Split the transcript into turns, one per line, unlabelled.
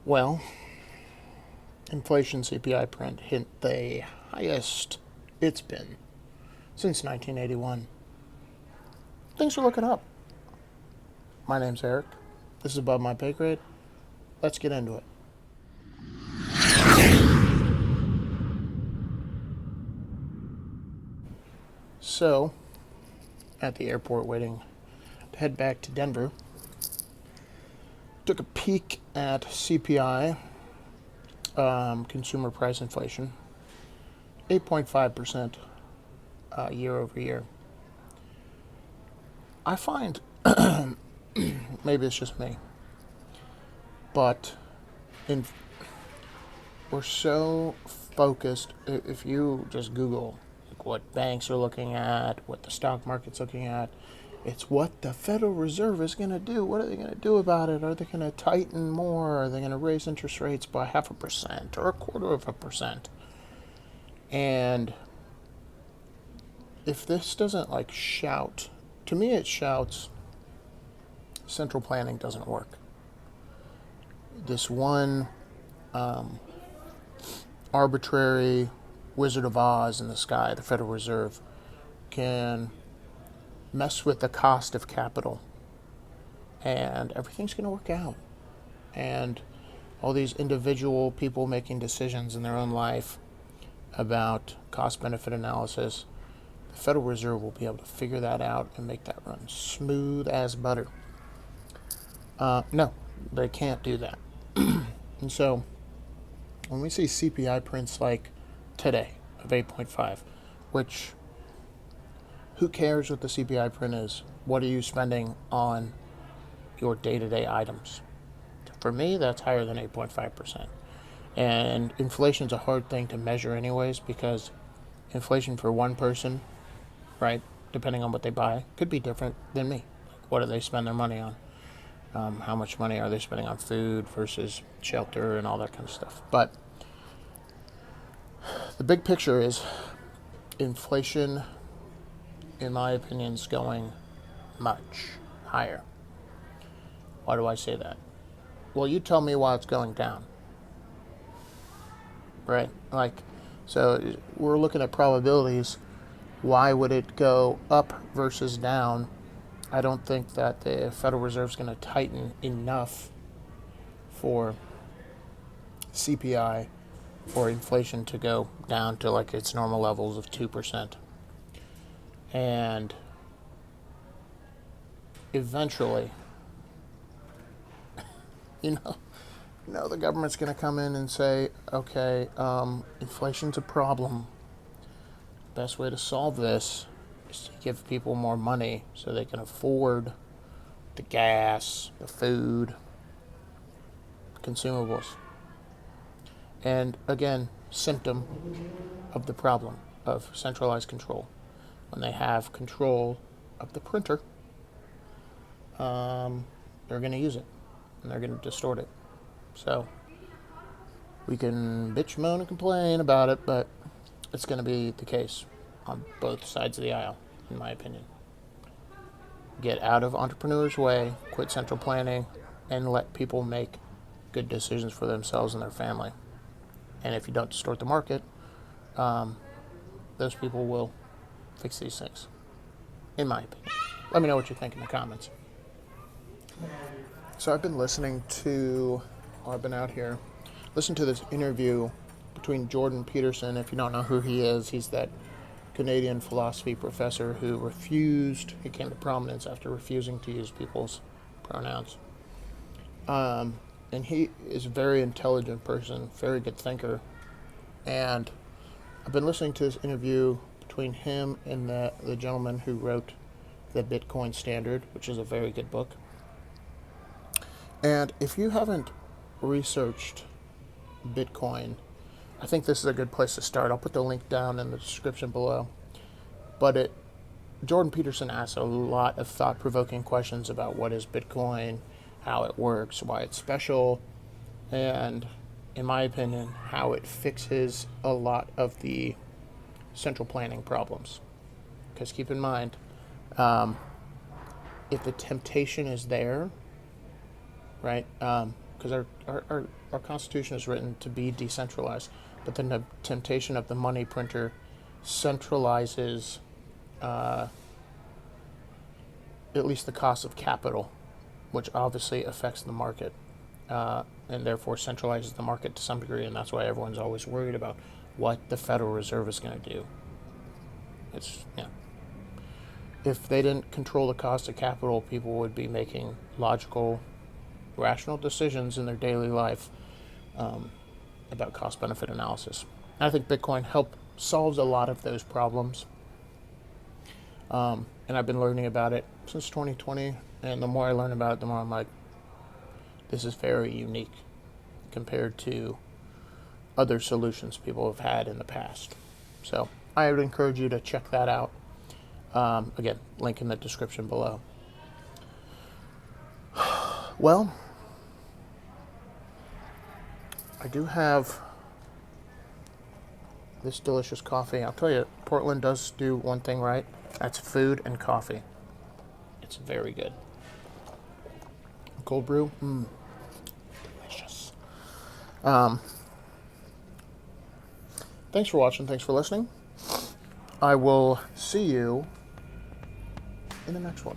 Well, inflation CPI print hit the highest it's been since 1981. Things are looking up. My name's Eric. This is above my pay grade. Let's get into it. So, at the airport waiting to head back to Denver, took a peek at CPI, consumer price inflation, 8.5% year over year. I find, maybe it's just me, but we're so focused. If you just Google what banks are looking at, what the stock market's looking at, it's what the Federal Reserve is going to do. What are they going to do about it? Are they going to tighten more? Are they going to raise interest rates by 0.5% or 0.25%? And if this doesn't shout, to me it shouts central planning doesn't work. This one arbitrary Wizard of Oz in the sky, the Federal Reserve, can mess with the cost of capital, and everything's going to work out. And all these individual people making decisions in their own life about cost-benefit analysis, the Federal Reserve will be able to figure that out and make that run smooth as butter. No, they can't do that. And so, when we see CPI prints like today of 8.5, which, who cares what the CPI print is? What are you spending on your day-to-day items? For me, that's higher than 8.5%. And inflation's a hard thing to measure anyways, because inflation for one person, right, depending on what they buy, could be different than me. What do they spend their money on? How much money are they spending on food versus shelter and all that kind of stuff? But the big picture is inflation, in my opinion, is going much higher. Why do I say that? Well, you tell me why it's going down. Right? So we're looking at probabilities. Why would it go up versus down? I don't think that the Federal Reserve is going to tighten enough for CPI or inflation to go down to its normal levels of 2%. And eventually, the government's going to come in and say, okay, inflation's a problem. Best way to solve this is to give people more money so they can afford the gas, the food, consumables. And again, symptom of the problem of centralized control. When they have control of the printer, they're going to use it and they're going to distort it. So we can bitch, moan, and complain about it, but it's going to be the case on both sides of the aisle, in my opinion. Get out of entrepreneurs' way, quit central planning, and let people make good decisions for themselves and their family. And if you don't distort the market, those people will fix these things, in my opinion. Let me know what you think in the comments. So I've been I've been out here, listened to this interview between Jordan Peterson. If you don't know who he is, he's that Canadian philosophy professor who he came to prominence after refusing to use people's pronouns. And he is a very intelligent person, very good thinker. And I've been listening to this interview between him and the gentleman who wrote The Bitcoin Standard, which is a very good book. And if you haven't researched Bitcoin, I think this is a good place to start. I'll put the link down in the description below. But Jordan Peterson asks a lot of thought-provoking questions about what is Bitcoin, how it works, why it's special, and, in my opinion, how it fixes a lot of the central planning problems. Because keep in mind, if the temptation is there, right, because our Constitution is written to be decentralized, but then the temptation of the money printer centralizes at least the cost of capital, which obviously affects the market, and therefore centralizes the market to some degree, and that's why everyone's always worried about what the Federal Reserve is going to do. It's, yeah. If they didn't control the cost of capital, people would be making logical, rational decisions in their daily life about cost-benefit analysis. And I think Bitcoin solves a lot of those problems. And I've been learning about it since 2020, and the more I learn about it, the more I'm like, this is very unique compared to other solutions people have had in the past. So I would encourage you to check that out. Again, link in the description below. Well, I do have this delicious coffee. I'll tell you, Portland does do one thing right. That's food and coffee. It's very good. Cold brew, delicious. Thanks for watching. Thanks for listening. I will see you in the next one.